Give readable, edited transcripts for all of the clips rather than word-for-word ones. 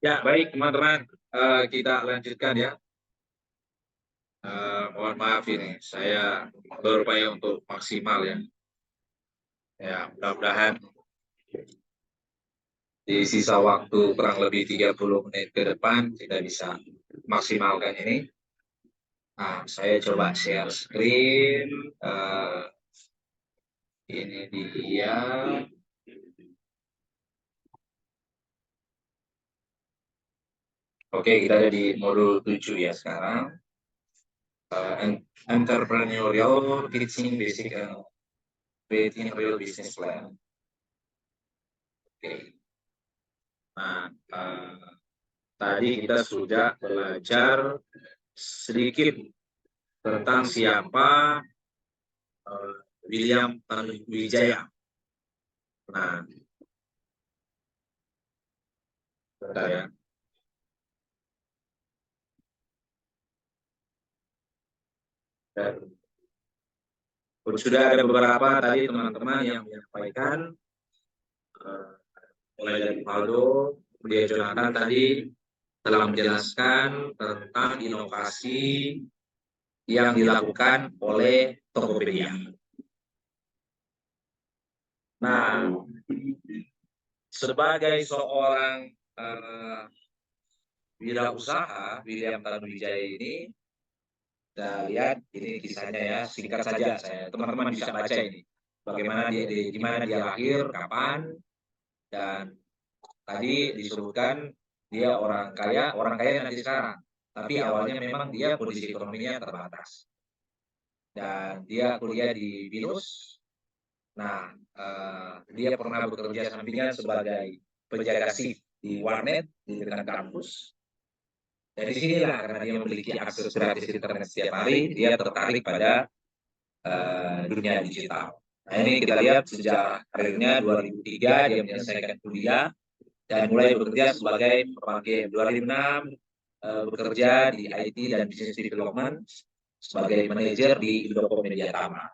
Ya, baik teman-teman, kita lanjutkan ya. Mohon maaf ini, saya berupaya untuk maksimal ya. Ya, mudah-mudahan di sisa waktu kurang lebih 30 menit ke depan kita bisa maksimalkan ini. Nah, saya coba share screen. eh, ini dia. Oke, kita ada di modul 7 ya sekarang. Entrepreneurial Teaching Basic and Creating Real Business Plan. Oke. Nah, tadi kita sudah belajar sedikit tentang siapa William Tanuwijaya. Nah, bentar ya. Dan sudah ada beberapa tadi teman-teman yang menyampaikan, mulai dari Valdo, kemudian Jonathan tadi telah menjelaskan tentang inovasi yang dilakukan oleh Tokopedia. Nah, sebagai seorang wirausaha, William Tanuwijaya ini, kita lihat ini kisahnya ya, singkat saja, teman-teman bisa baca ini. Bagaimana di mana dia lahir, kapan, dan tadi disebutkan dia orang kaya nanti sekarang. Tapi awalnya memang dia kondisi ekonominya terbatas. Dan dia kuliah di BINUS. Nah, dia pernah bekerja sampingan sebagai penjaga shift di warnet di dekat kampus. Dan disinilah karena dia memiliki akses gratis internet setiap hari, dia tertarik pada dunia digital. Nah, ini kita lihat sejak karirnya 2003 dia menyelesaikan kuliah dan mulai bekerja sebagai perusahaan game. 2006 bekerja di IT dan Business Development sebagai manajer di Indocomedia Tama.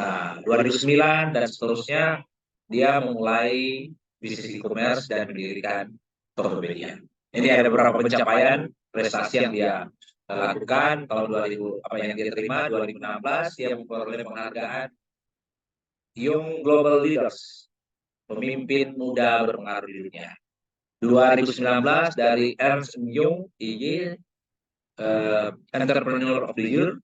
Nah, 2009 dan seterusnya dia memulai bisnis e-commerce dan mendirikan Tokopedia. Ini ada beberapa pencapaian prestasi yang dia lakukan. Tahun 2000 apa yang dia terima 2016 dia memperoleh penghargaan Young Global Leaders, pemimpin muda berpengaruh di dunia. 2019 dari Ernst Young IY Entrepreneur of the Year.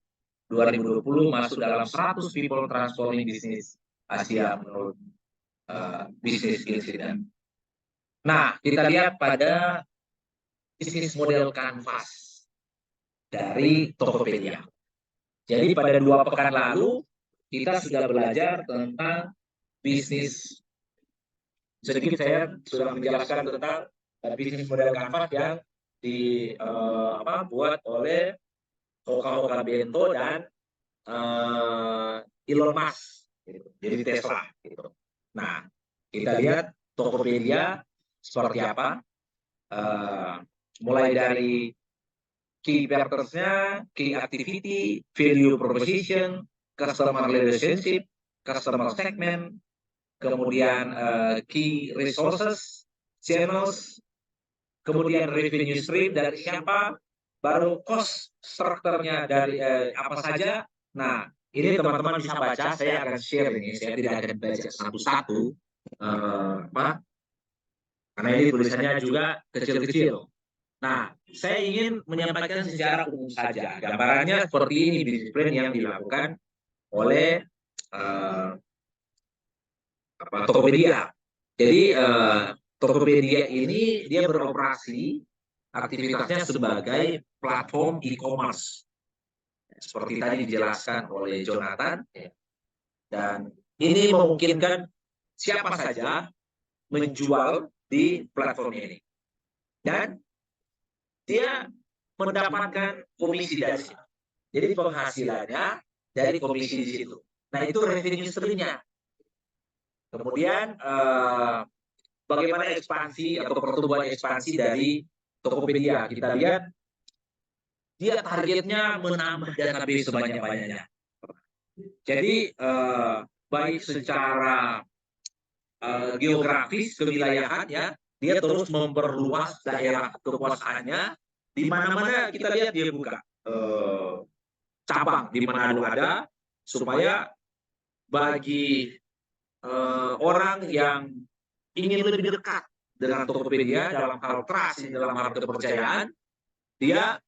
2020 masuk dalam 100 People Transforming Business Asia menurut Business Incident. Nah, kita lihat pada bisnis model kanvas dari Tokopedia. Jadi pada 2 pekan lalu kita sudah belajar tentang bisnis. Sedikit saya sudah menjelaskan tentang bisnis model kanvas yang dibuat oleh Hoka Bento dan Elon Musk, gitu. Jadi Tesla. Gitu. Nah, kita lihat Tokopedia seperti apa. Mulai dari key factors-nya, key activity, value proposition, customer relationship, customer segment, kemudian key resources, channels, kemudian revenue stream dari siapa, baru cost structure-nya dari apa saja. Nah, ini teman-teman bisa baca, saya akan share ini, saya tidak akan baca satu-satu, karena ini tulisannya juga kecil-kecil. Nah, saya ingin menyampaikan secara umum saja. Gambarannya seperti ini disiplin yang dilakukan oleh Tokopedia. Jadi Tokopedia ini dia beroperasi aktivitasnya sebagai platform e-commerce. Seperti tadi dijelaskan oleh Jonathan. Dan ini memungkinkan siapa saja menjual di platform ini. Dan dia mendapatkan komisi dari situ. Jadi penghasilannya dari komisi di situ. Nah, itu revenue stream-nya. Kemudian bagaimana ekspansi atau pertumbuhan ekspansi dari Tokopedia. Kita lihat dia targetnya menambah database sebanyak-banyaknya. Jadi baik secara geografis kewilayahan ya, dia terus memperluas daerah kekuasaannya. Di mana-mana kita lihat dia buka cabang, di Manado ada, supaya bagi orang yang ingin lebih dekat dengan Tokopedia dalam hal trust, dalam hal kepercayaan, dia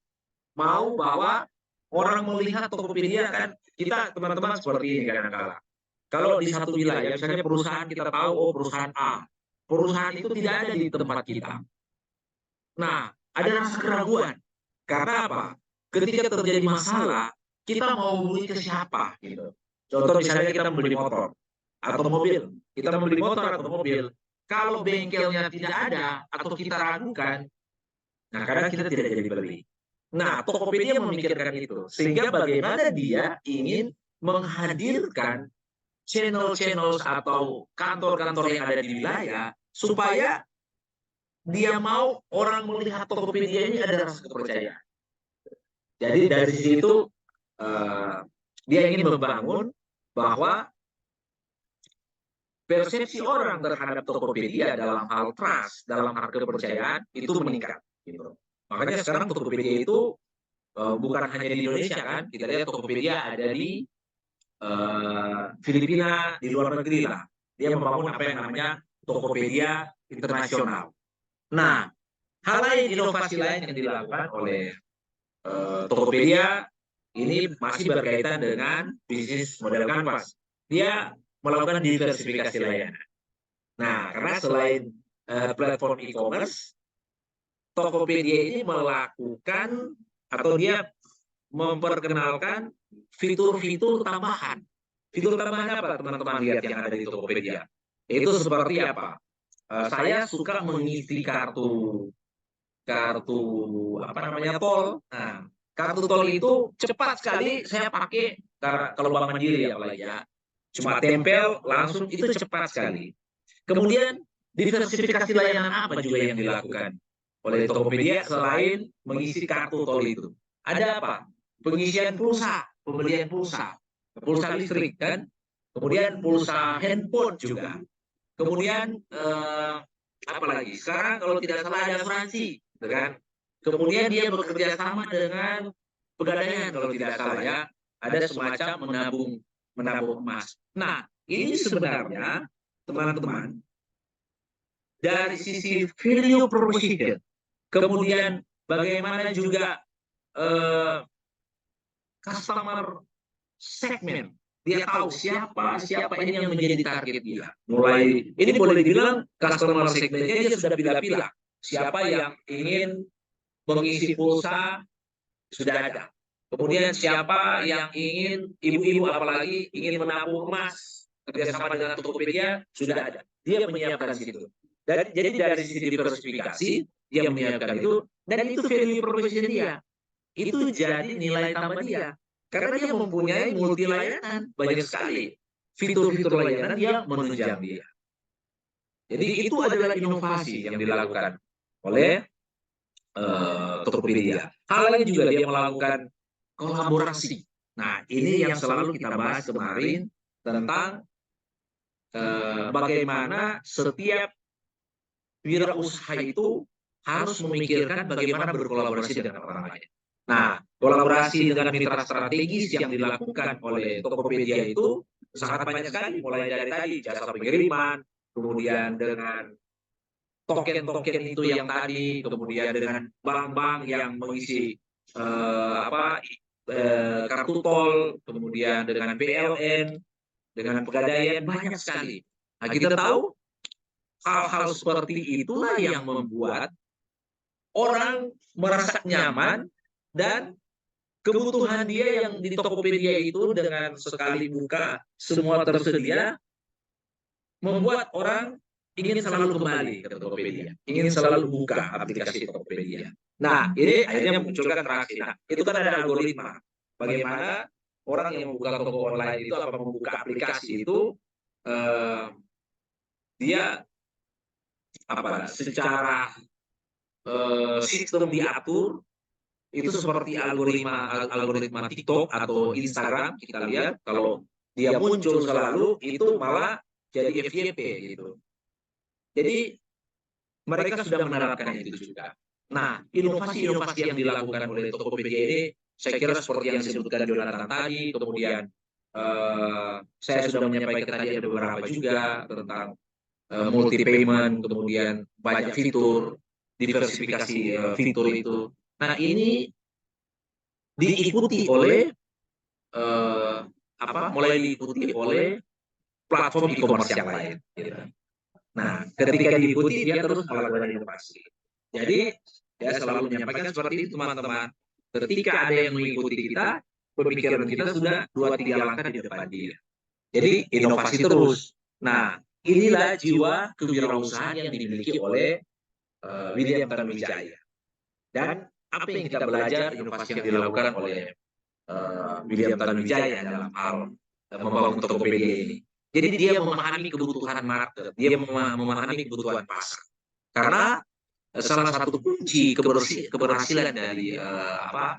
mau bahwa orang melihat Tokopedia kan, kita teman-teman seperti ini kadang-kala. Kalau di satu wilayah, misalnya perusahaan kita tahu, oh perusahaan A, perusahaan itu tidak ada di tempat kita. Nah, ada rasa keraguan. Karena apa? Ketika terjadi masalah, kita mau beli ke siapa? Gitu. Contoh misalnya kita membeli motor atau mobil. Kita membeli motor atau mobil. Kalau bengkelnya tidak ada atau kita ragukan, nah kadang kita tidak jadi beli. Nah, Tokopedia memikirkan itu. Sehingga bagaimana dia ingin menghadirkan channel-channel atau kantor-kantor yang ada di wilayah supaya dia mau orang melihat Tokopedia ini ada rasa kepercayaan. Jadi dari situ dia ingin membangun bahwa persepsi orang terhadap Tokopedia dalam hal trust, dalam hal kepercayaan itu meningkat. Gitu. Makanya sekarang Tokopedia itu bukan hanya di Indonesia kan, kita lihat Tokopedia ada di Filipina, di luar negeri lah. Dia membangun apa yang namanya Tokopedia internasional. Nah, hal lain, inovasi lain yang dilakukan oleh Tokopedia ini masih berkaitan dengan bisnis model kanvas. Dia melakukan diversifikasi layanan. Nah, karena selain platform e-commerce, Tokopedia ini melakukan atau dia memperkenalkan fitur-fitur tambahan. Fitur tambahan apa teman-teman lihat yang ada di Tokopedia? Itu seperti apa? Saya suka mengisi kartu apa namanya tol. Nah, kartu tol itu cepat sekali saya pakai karena kalau Bank Mandiri apalagi ya. Cuma tempel langsung itu cepat sekali. Kemudian diversifikasi layanan apa juga yang dilakukan oleh Tokopedia selain mengisi kartu tol itu? Ada apa? Pengisian pulsa, pembelian pulsa, pulsa listrik kan? Kemudian pulsa handphone juga. Kemudian apa lagi? Sekarang kalau tidak salah ada asuransi, gitu kan? Kemudian dia bekerja sama dengan pegadaian kalau tidak salah ya. Ada semacam menabung emas. Nah, ini sebenarnya teman-teman dari sisi value proposition, kemudian bagaimana juga customer segmen, dia tahu siapa ini yang menjadi target dia. Mulai ini boleh dibilang customer segmennya dia sudah pilih-pilih siapa yang ingin mengisi pulsa sudah ada. Kemudian siapa yang ingin ibu-ibu apalagi ingin menabung emas kerjasama dengan Tokopedia sudah ada. Dia menyiapkan situ. Jadi dari sisi diversifikasi dia menyiapkan itu dan itu value proposition dia. Itu jadi nilai tambah dia. Karena dia mempunyai multi layanan banyak sekali. Fitur-fitur layanan dia menunjang dia. Jadi itu adalah inovasi yang dilakukan oleh Tokopedia. Hal lain juga dia melakukan kolaborasi. Nah, ini yang selalu kita bahas kemarin tentang bagaimana setiap wirausaha itu harus memikirkan bagaimana berkolaborasi dengan orang lain. Nah, kolaborasi dengan mitra strategis yang dilakukan oleh Tokopedia itu sangat banyak sekali, mulai dari tadi jasa pengiriman, kemudian dengan token-token itu yang tadi, kemudian dengan bank-bank yang mengisi kartu tol, kemudian dengan PLN, dengan pegadaian banyak sekali. Nah, kita tahu hal-hal seperti itulah yang membuat orang merasa nyaman dan kebutuhan dia yang di Tokopedia itu dengan sekali buka semua tersedia membuat orang ingin selalu kembali ke Tokopedia, ingin selalu buka aplikasi Tokopedia. Nah, ini akhirnya munculkan transaksi. Nah, itu kan ada algoritma. Bagaimana orang yang membuka toko online itu apa membuka aplikasi itu dia apa secara sistem diatur itu seperti algoritma TikTok atau Instagram kita lihat kalau dia muncul selalu itu malah jadi FYP gitu. Jadi mereka sudah menerapkan itu juga. Nah, inovasi-inovasi yang dilakukan oleh Tokopedia ini, saya kira seperti yang disebutkan Jonathan tadi, kemudian saya sudah menyampaikan tadi ada beberapa juga tentang multi payment, kemudian banyak fitur, diversifikasi fitur itu. Nah, ini diikuti oleh mulai diikuti oleh platform e-commerce yang lain. Gitu. Nah, ketika diikuti dia terus melakukan inovasi. Jadi saya selalu menyampaikan seperti itu teman-teman. Ketika ada yang mengikuti kita, pemikiran kita sudah 2-3 langkah di depan dia. Jadi inovasi terus. Nah, inilah jiwa kewirausahaan yang dimiliki oleh William Tanuwijaya. Dan apa yang kita belajar, inovasi yang dilakukan oleh William Tanuwijaya dalam hal membangun Tokopedia ini. Jadi dia memahami kebutuhan market, dia memahami kebutuhan pasar. Karena salah satu kunci keberhasilan dari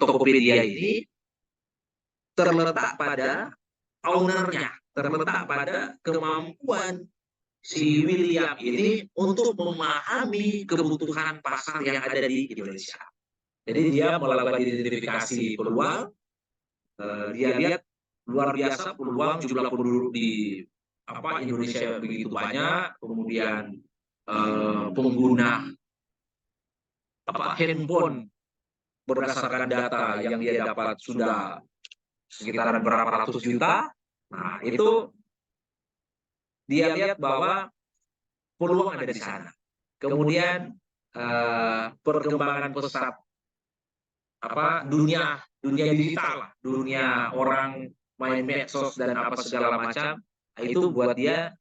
Tokopedia ini terletak pada ownernya, terletak pada kemampuan si William ini untuk memahami kebutuhan pasar yang ada di Indonesia. Jadi dia melakukan identifikasi peluang, dia lihat luar biasa peluang jumlah penduduk di Indonesia begitu banyak, kemudian pengguna handphone berdasarkan data yang dia dapat sudah sekitaran berapa ratus juta. Nah, itu dia lihat bahwa peluang ada di sana. Kemudian perkembangan pesat dunia digital, dunia orang main medsos dan apa segala macam, itu buat dia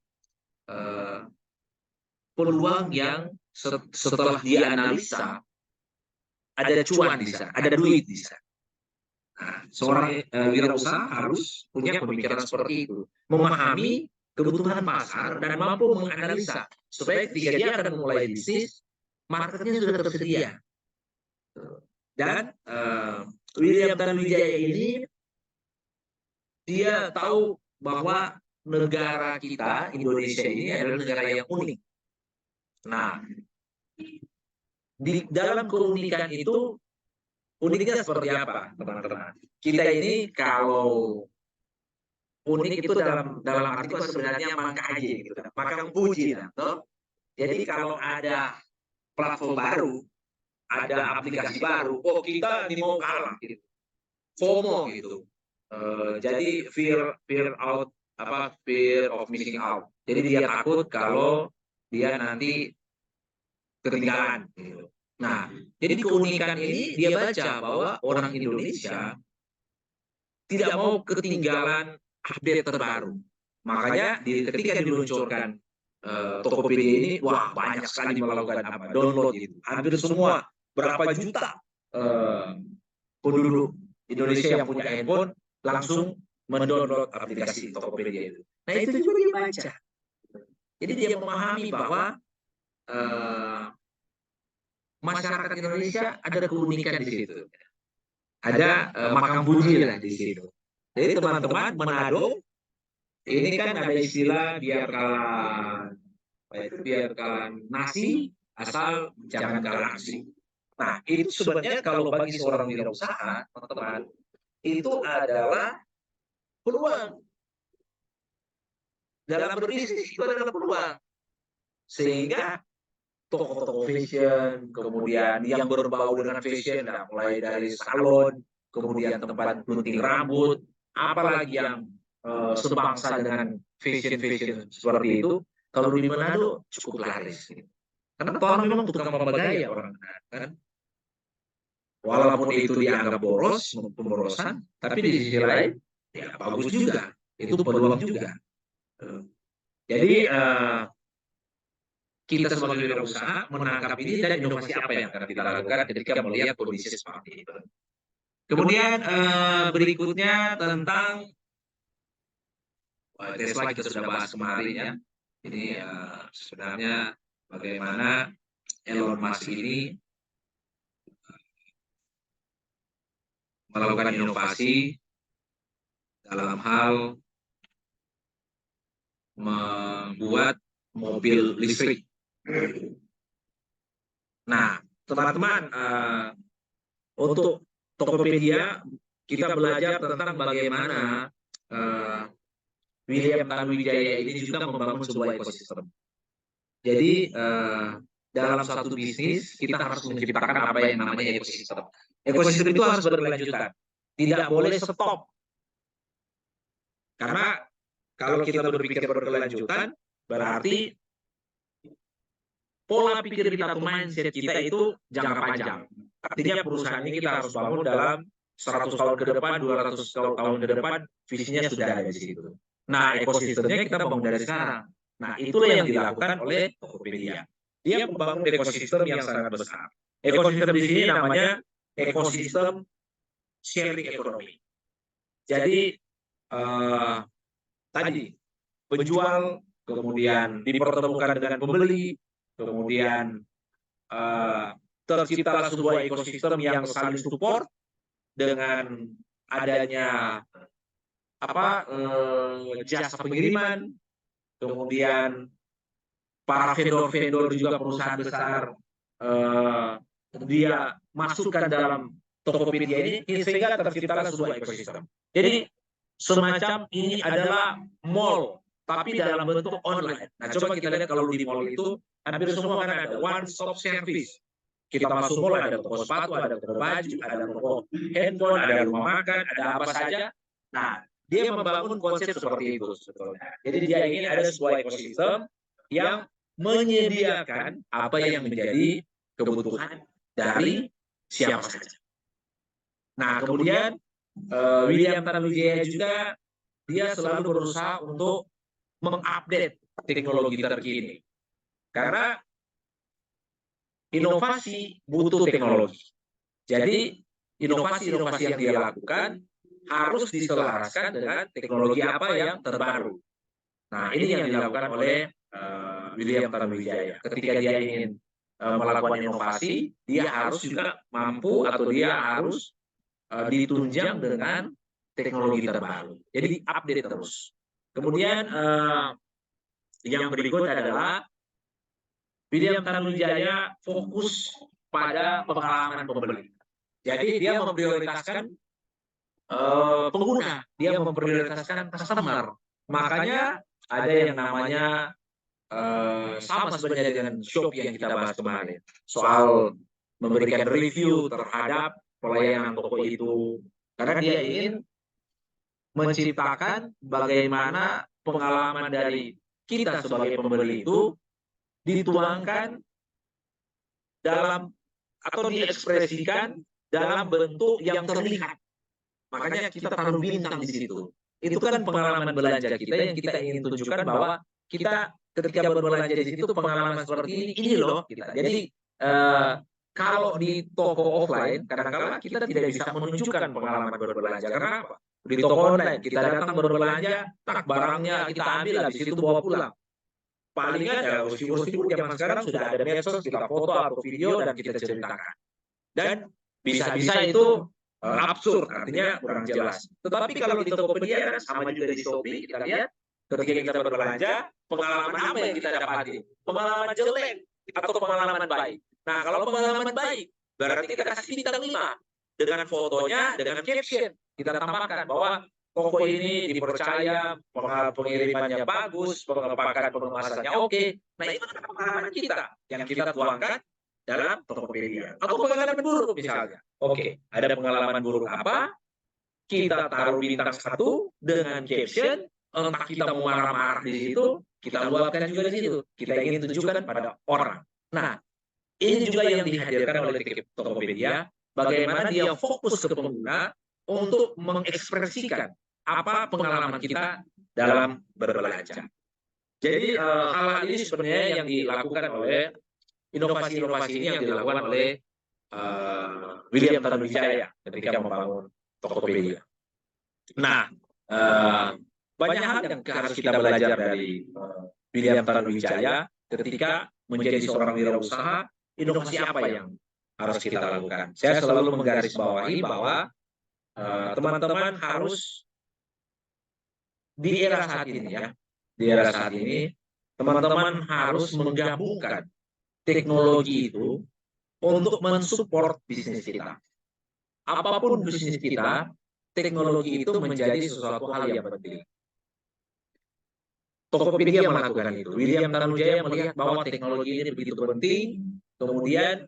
peluang yang setelah dia analisa ada cuan di sana, ada duit di sana. Nah, seorang wirausaha harus punya pemikiran seperti itu, memahami kebutuhan pasar dan mampu menganalisa supaya ketika dia akan memulai bisnis, marketnya sudah tersedia. Dan William Tanuwijaya ini dia tahu bahwa negara kita, Indonesia ini adalah negara yang unik. Nah, di dalam keunikan itu, uniknya seperti apa, teman-teman? Kita ini kalau unik itu dalam arti sebenarnya mangkaje gitu, makang puji, toh. Jadi kalau ada platform baru, ada aplikasi baru, oh kita ini mau kalah gitu. FOMO gitu. Jadi fear of missing out. Jadi dia takut kalau dia nanti ketinggalan gitu. Nah, jadi keunikan ini dia baca bahwa orang Indonesia tidak mau ketinggalan update terbaru. Makanya ketika diluncurkan Tokopedia ini, wah banyak sekali melakukan download gitu. Hampir semua, berapa juta penduduk Indonesia yang punya handphone langsung mendownload aplikasi Tokopedia itu. Nah itu juga dia baca. Jadi dia memahami bahwa masyarakat Indonesia ada keunikan di situ. Ada makam puji lah di situ. Jadi teman-teman Manado ini kan ada istilah biarkan nasi asal jangan kalah aksi. Nah itu sebenarnya kalau bagi seorang wirausaha, teman-teman, itu adalah peluang. Dalam berbisnis itu adalah peluang. Sehingga toko-toko fashion, kemudian yang berbau dengan fashion, nah, mulai dari salon, kemudian tempat gunting rambut, apalagi yang sebangsa dengan fashion seperti itu, kalau di Manado cukup laris. Karena orang memang tukang membagaya orang Manado, kan? Walaupun itu dianggap boros, pemborosan, tapi di sisi lain ya bagus juga, itu peluang juga. Jadi kita sebagai wirausaha menangkap ini dan inovasi apa yang akan kita lakukan ketika melihat kondisi seperti itu. Kemudian berikutnya tentang Tesla kita sudah bahas kemarin ya. Ini sebenarnya bagaimana Elon Musk ini melakukan inovasi dalam hal membuat mobil listrik. teman-teman, untuk Tokopedia kita belajar tentang bagaimana William Tanuwijaya ini juga membangun sebuah ekosistem. Jadi dalam satu bisnis kita harus menciptakan apa yang namanya ekosistem. Ekosistem itu harus berkelanjutan, tidak boleh stop. Karena kalau kita berpikir berkelanjutan, berarti pola pikir kita atau mindset kita itu jangka panjang. Artinya perusahaan ini kita harus bangun dalam 100 tahun ke depan, 200 tahun ke depan, visinya sudah ada di situ. Nah, ekosistemnya kita bangun dari sekarang. Nah, itulah yang dilakukan oleh Tokopedia. Dia membangun ekosistem yang sangat besar. Ekosistem di sini namanya ekosistem sharing economy. Jadi tadi penjual kemudian dipertemukan dengan pembeli, kemudian terciptalah sebuah ekosistem yang saling support dengan adanya jasa pengiriman, kemudian para vendor-vendor juga perusahaan besar dia masukkan dalam Tokopedia ini sehingga terciptalah sebuah ekosistem. Jadi semacam ini adalah mall tapi dalam bentuk online. Nah, coba kita lihat kalau di mall itu hampir semua kan ada one stop service. Kita masuk mall ada toko sepatu, ada toko baju, ada toko handphone, ada rumah makan, ada apa saja. Nah, dia membangun konsep seperti itu sebetulnya. Jadi dia ingin ada sebuah ekosistem yang menyediakan apa yang menjadi kebutuhan dari siapa saja. Nah, kemudian William Tanuwijaya juga dia selalu berusaha untuk mengupdate teknologi terkini. Karena inovasi butuh teknologi. Jadi inovasi-inovasi yang dia lakukan harus diselaraskan dengan teknologi apa yang terbaru. Nah, ini yang dilakukan oleh William Tanuwijaya. Ketika dia ingin melakukan inovasi, dia harus juga mampu atau dia harus ditunjang dengan teknologi terbaru. Jadi update terus. Kemudian yang berikut adalah William Tanuwijaya fokus pada pengalaman pembeli. Jadi dia memprioritaskan pengguna, dia memprioritaskan customer. Makanya ada yang namanya sama sebenarnya dengan Shopee yang kita bahas kemarin, soal memberikan review terhadap pelayanan toko itu, karena dia ingin menciptakan bagaimana pengalaman dari kita sebagai pembeli itu dituangkan dalam atau diekspresikan dalam bentuk yang terlihat. Makanya kita taruh bintang di situ. Itu kan pengalaman belanja kita yang kita ingin tunjukkan bahwa kita ketika berbelanja di situ pengalaman seperti ini loh kita. Jadi kalau di toko offline kadang-kadang kita tidak bisa menunjukkan pengalaman berbelanja. Karena apa? Di toko online kita datang berbelanja, tak barangnya kita ambil habis itu bawa pulang. Palingan ya usi-usi zaman sekarang sudah ada medsos, kita foto atau video dan kita ceritakan. Dan bisa-bisa itu absurd, artinya kurang jelas. Tetapi kalau di Tokopedia kan sama juga di Shopee, kita lihat ketika kita berbelanja, pengalaman apa yang kita dapati? Pengalaman jelek atau pengalaman baik. Nah, kalau pengalaman baik, berarti kita kasih bintang 5 dengan fotonya, dengan caption. Kita tambahkan bahwa toko ini dipercaya, pengirimannya bagus, pengepakan pengemasannya oke. Nah, itu adalah pengalaman kita yang kita tuangkan dalam Tokopedia. Atau pengalaman buruk misalnya. Oke, ada pengalaman buruk apa? Kita taruh bintang 1 dengan caption, entah kita mau marah-marah di situ, kita luapkan juga di situ. Kita ingin tunjukkan pada orang. Nah, ini juga yang dihadirkan oleh Tokopedia, bagaimana dia fokus ke pengguna untuk mengekspresikan apa pengalaman kita dalam berbelanja. Jadi hal-hal ini sebenarnya yang dilakukan oleh inovasi-inovasi ini yang dilakukan oleh William Tanuwijaya ketika membangun Tokopedia. Nah, banyak hal yang harus kita belajar dari William Tanuwijaya ketika menjadi seorang wirausaha. Inovasi apa yang harus kita lakukan? Saya selalu menggarisbawahi bahwa teman-teman harus di era saat ini ya, di era saat ini teman-teman harus menggabungkan teknologi itu untuk mensupport bisnis kita. Apapun bisnis kita, teknologi itu menjadi sesuatu hal yang penting. Tokopedia melakukan itu. William Tanujaya melihat bahwa teknologi ini begitu penting, kemudian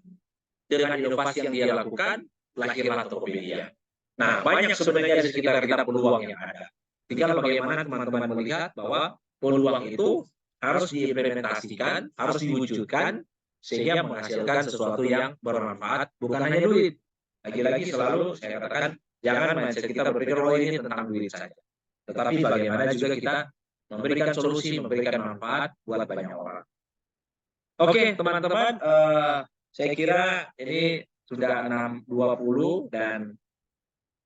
dengan inovasi yang dia lakukan, lahirlah Tokopedia. Nah, banyak sebenarnya di sekitar kita peluang yang ada. Tinggal bagaimana teman-teman melihat bahwa peluang itu harus diimplementasikan, harus diwujudkan, sehingga menghasilkan sesuatu yang bermanfaat, bukan hanya duit. Lagi-lagi selalu saya katakan, jangan mindset kita berpikir, oh ini tentang duit saja. Tetapi bagaimana juga kita memberikan solusi, memberikan manfaat buat banyak orang. Oke, teman-teman, saya kira ini sudah 6.20 dan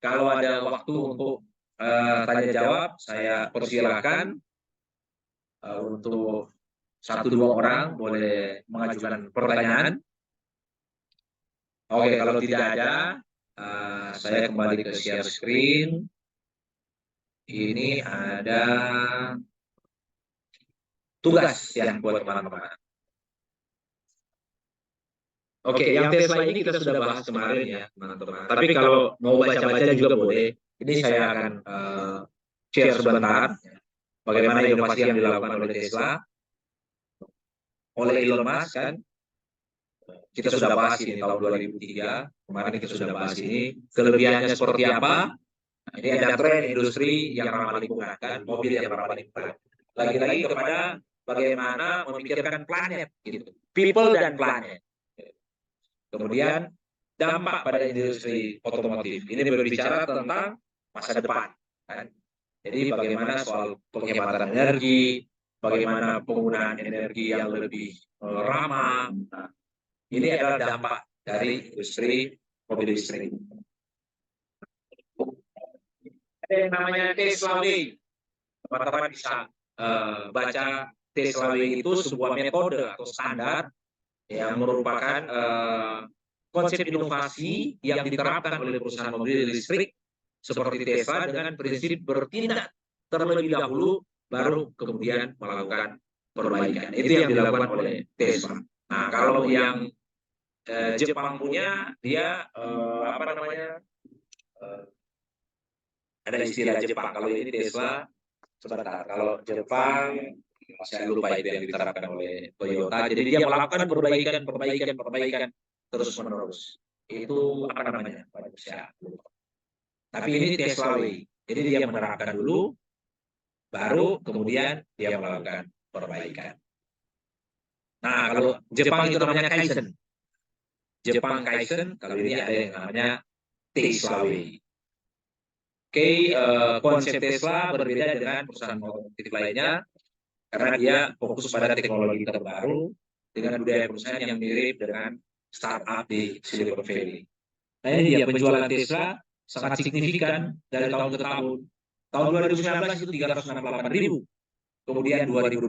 kalau ada waktu untuk tanya jawab, saya persilahkan untuk 1-2 orang boleh mengajukan pertanyaan. Oke, kalau tidak ada, saya kembali ke share screen. Ini ada tugas yang buat teman-teman. Oke, yang Tesla ini kita sudah bahas kemarin ya, teman-teman. Tapi kalau mau baca-baca juga boleh. Ini saya akan share sebentar bagaimana inovasi yang dilakukan oleh Tesla, oleh Elon Musk kan. Kita sudah bahas ini tahun 2003, kemarin kita sudah bahas ini. Kelebihannya seperti apa? Nah, ini ada tren industri yang ramah lingkungan kan, mobil yang ramah lingkungan. Lagi-lagi kepada bagaimana memikirkan planet, gitu. People dan planet. Kemudian dampak pada industri otomotif. Ini berbicara tentang masa depan. Kan? Jadi bagaimana soal penghematan energi, bagaimana penggunaan energi yang lebih ramah. Nah, ini adalah dampak dari industri mobil listrik. Ada yang namanya Tesla Way. Teman-teman bisa baca Tesla Way itu sebuah metode atau standar yang merupakan konsep inovasi yang diterapkan oleh perusahaan mobil listrik seperti Tesla dengan prinsip bertindak terlebih dahulu baru kemudian melakukan perbaikan. Itu yang dilakukan oleh Tesla. Nah, kalau yang Jepang punya dia apa namanya? Ada istilah Jepang. Kalau ini Tesla sebentar. Kalau Jepang saya lupa itu yang diterapkan oleh Toyota. Jadi dia melakukan perbaikan terus menerus. Itu apa namanya? Saya lupa. Tapi ini Tesla Way. Jadi dia menerapkan dulu, baru kemudian dia melakukan perbaikan. Nah, kalau Jepang itu namanya Kaizen. Jepang Kaizen, kalau ini ada yang namanya Tesla Way. Oke, konsep Tesla berbeda dengan perusahaan otomotif lainnya karena dia fokus pada teknologi terbaru dengan budaya perusahaan yang mirip dengan startup di Silicon Valley. Nah, ini dia penjualan Tesla sangat signifikan dari tahun ke tahun. Tahun 2019 itu 368.000. Kemudian 2020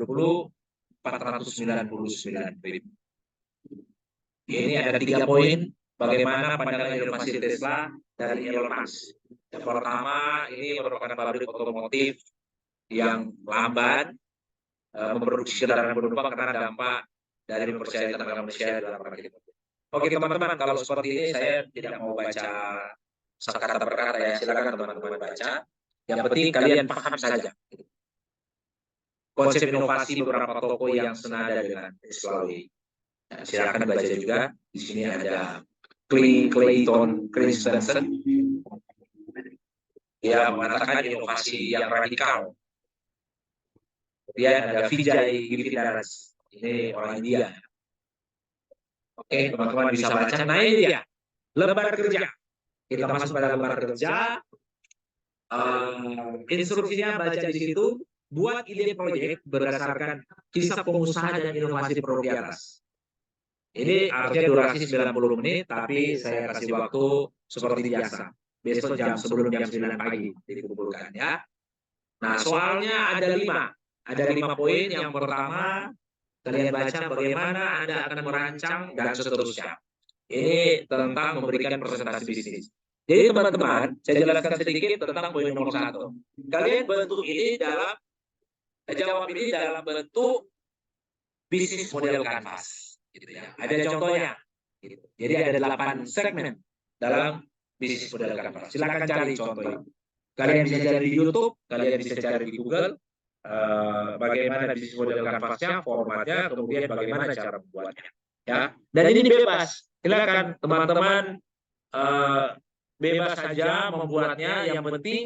499.000. Ini ada 3 poin bagaimana pandangan inovasi Tesla dari Elon Musk. Yang pertama, ini merupakan pabrik otomotif yang lamban memproduksi kendaraan penumpang karena dampak dari mempercayai tenaga manusia dalam rakit. Oke teman-teman, kalau seperti ini saya tidak mau baca kata per kata ya, silakan teman-teman baca. Yang penting kalian paham saja. Konsep inovasi beberapa toko yang senada dengan Tesla Way. Nah, silakan baca juga. Di sini ada Clayton Christensen. Dia mengatakan inovasi yang radikal. Kemudian ada Vijay Giridharadas. Ini orang India. Oke, teman-teman bisa baca. Nah, ini dia. Lembar kerja. Kita masuk pada lembar kerja. Instruksinya baca di situ. Buat ide proyek berdasarkan kisah pengusaha dan inovasi produk di atas. Ini artinya durasi 90 menit, tapi saya kasih waktu seperti biasa. Besok sebelum jam 9 pagi dikumpulkan ya. Nah, soalnya ada 5. Ada 5 poin. Yang pertama, kalian baca bagaimana Anda akan merancang dan seterusnya. Ini tentang memberikan presentasi bisnis. Jadi teman-teman, saya jelaskan sedikit tentang poin nomor 1. Kalian bentuk ini jawab ini dalam bentuk bisnis model kanvas. Gitu ya. Ada contohnya. Gitu. Jadi ada 8 segmen dalam bisnis model kanvas. Silakan cari contoh itu. Kalian bisa cari di YouTube, kalian bisa cari di Google, bagaimana bisnis model kanvasnya, formatnya, kemudian bagaimana cara membuatnya. Ya, dan ini bebas. Silakan teman-teman bebas saja membuatnya. Yang penting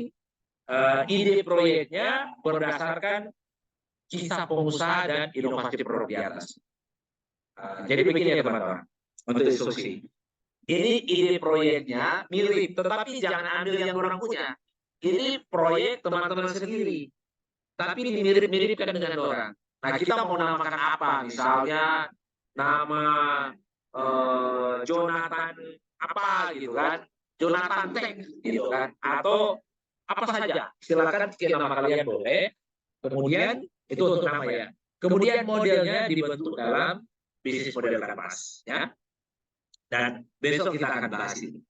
ide proyeknya berdasarkan kisah pengusaha dan inovasi produk di atas. Jadi begini ya teman-teman, untuk instruksi. Ini ide proyeknya mirip, tetapi jangan ambil yang orang punya. Ini proyek teman-teman sendiri, tapi dimirip-miripkan dengan orang. Nah, kita mau namakan apa? Misalnya nama Jonathan apa gitu kan? Jonathan Tech gitu kan? Atau apa saja? Silakan nama kalian boleh. Kemudian itu untuk nama ya. Kemudian modelnya dibentuk dalam bisnis model kanvas, ya. Dan besok kita akan bahas ini.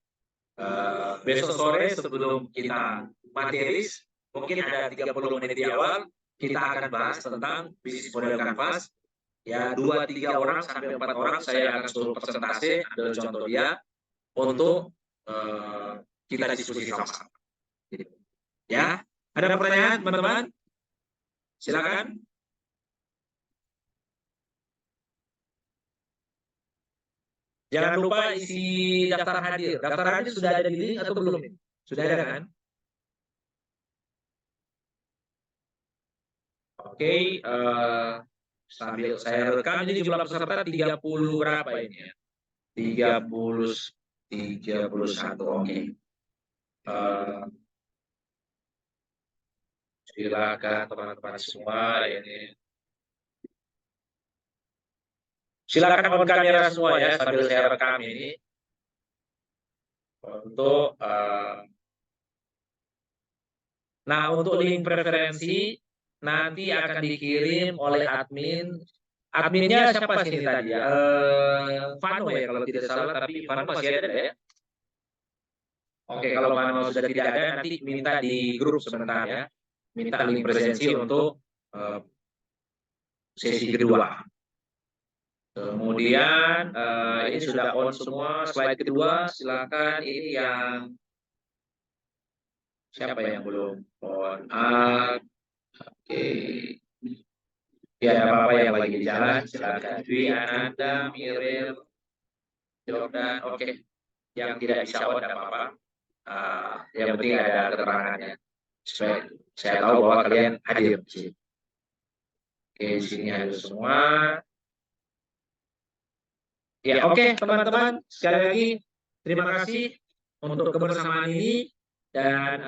Besok sore sebelum kita materis, mungkin ada 30 menit di awal, kita akan bahas tentang bisnis model kanvas. Ya, 2-3 orang sampai 4 orang saya akan suruh presentasi, ambil contoh dia, untuk kita diskusi sama-sama. Ya, ada pertanyaan teman-teman? Silakan. Jangan lupa isi daftar hadir. Daftar hadir sudah ada di link atau belum? Sudah ada kan? Oke, sambil saya rekam ini jumlah peserta 30 berapa ini ya? 31. Oke. Silakan teman-teman semua ini. Silakan on kamera semua ya sambil saya rekam ini. Untuk link preferensi nanti akan dikirim oleh admin. Adminnya siapa sih ini tadi ya? Vano ya kalau tidak salah, tapi Vano masih ada ya? Oke, kalau Vano sudah tidak ada nanti minta di grup sebentar ya. Minta link presensi untuk sesi kedua. Kemudian ini sudah on semua, slide kedua silakan. Ini yang siapa yang belum on? Oke. Ya, ada apa-apa yang lagi di jalan, silakan. Dwi, Ananda, Miril, Jordan, oke. Yang tidak bisa on ada apa-apa. Yang penting ada keterangannya. Supaya saya tahu bahwa kalian hadir di sini. Oke, di sini hadir semua. Ya, oke teman-teman, sekali lagi terima kasih untuk kebersamaan ini, dan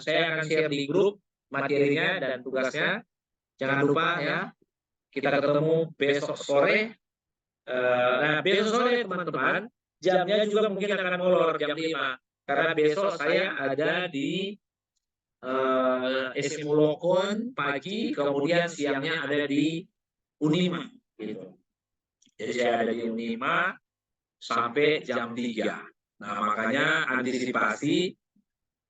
saya akan share di grup materinya dan tugasnya. Jangan lupa ya, kita ketemu besok sore. Nah, besok sore teman-teman, jamnya juga mungkin akan molor jam 5, karena besok saya ada di SMU Lokon pagi, kemudian siangnya ada di Unima gitu. Jadi saya ada di Unima sampai jam 3. Nah, makanya antisipasi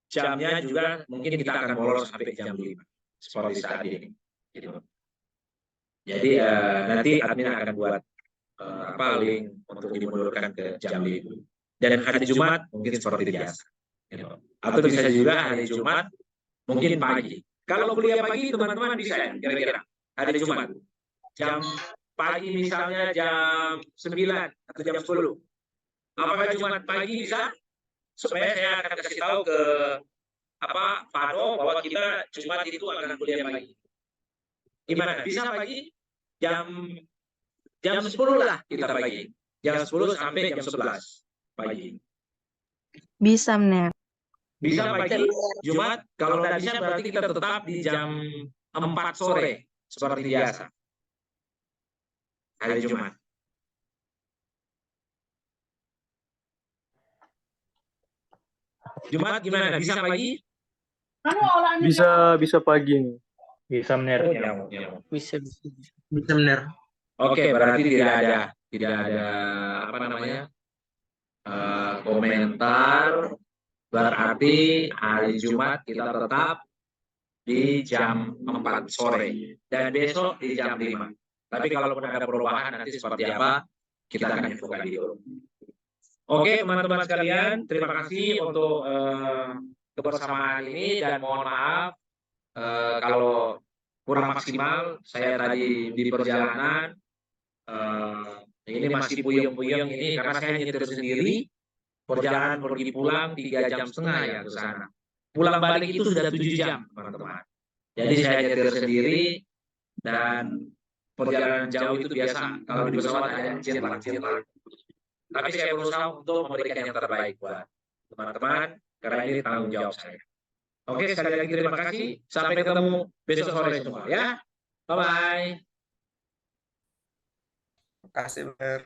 jamnya juga mungkin kita akan molor sampai jam 5 seperti saat ini gitu. Jadi nanti admin akan buat link untuk dimundurkan ke jam 5. Dan hari Jumat mungkin seperti biasa gitu. Atau bisa juga hari Jumat mungkin pagi. Kalau kuliah pagi teman-teman bisa ya, kira-kira hari Jumat jam pagi misalnya jam 9 atau jam 10. Apakah Jumat pagi bisa? Supaya saya akan kasih tahu ke Fano bahwa kita Jumat itu akan kuliah pagi. Gimana? Bisa pagi? Jam 10 lah kita pagi. Jam 10 sampai jam 11 pagi. Bisa, Mner. Bisa pagi Jumat. Kalau tidak bisa berarti kita tetap di jam 4 sore seperti biasa. Hari Jumat. Jumat gimana? Bisa pagi? Bisa pagi. Bisa, Mner. Bisa Mner. Oke, berarti tidak ada komentar. Berarti hari Jumat kita tetap di jam 4 sore dan besok di jam 5. Tapi kalau ada perubahan nanti seperti apa, kita akan infokan di grup. Oke, teman-teman sekalian, terima kasih untuk kebersamaan ini dan mohon maaf kalau kurang maksimal. Saya tadi di perjalanan ini masih puyeng-puyeng ini karena saya nyetir sendiri. Perjalanan pergi pulang 3,5 jam ya ke sana. Pulang balik itu sudah 7 jam, teman-teman. Jadi saya nyetir sendiri dan perjalanan jauh itu biasa kalau di pesawat ada jet lag. Tapi saya berusaha untuk memberikan yang terbaik buat teman-teman karena ini tanggung jawab saya. Oke, sekali lagi terima kasih. Sampai ketemu besok sore semua ya. Bye bye. Kasih, Mer.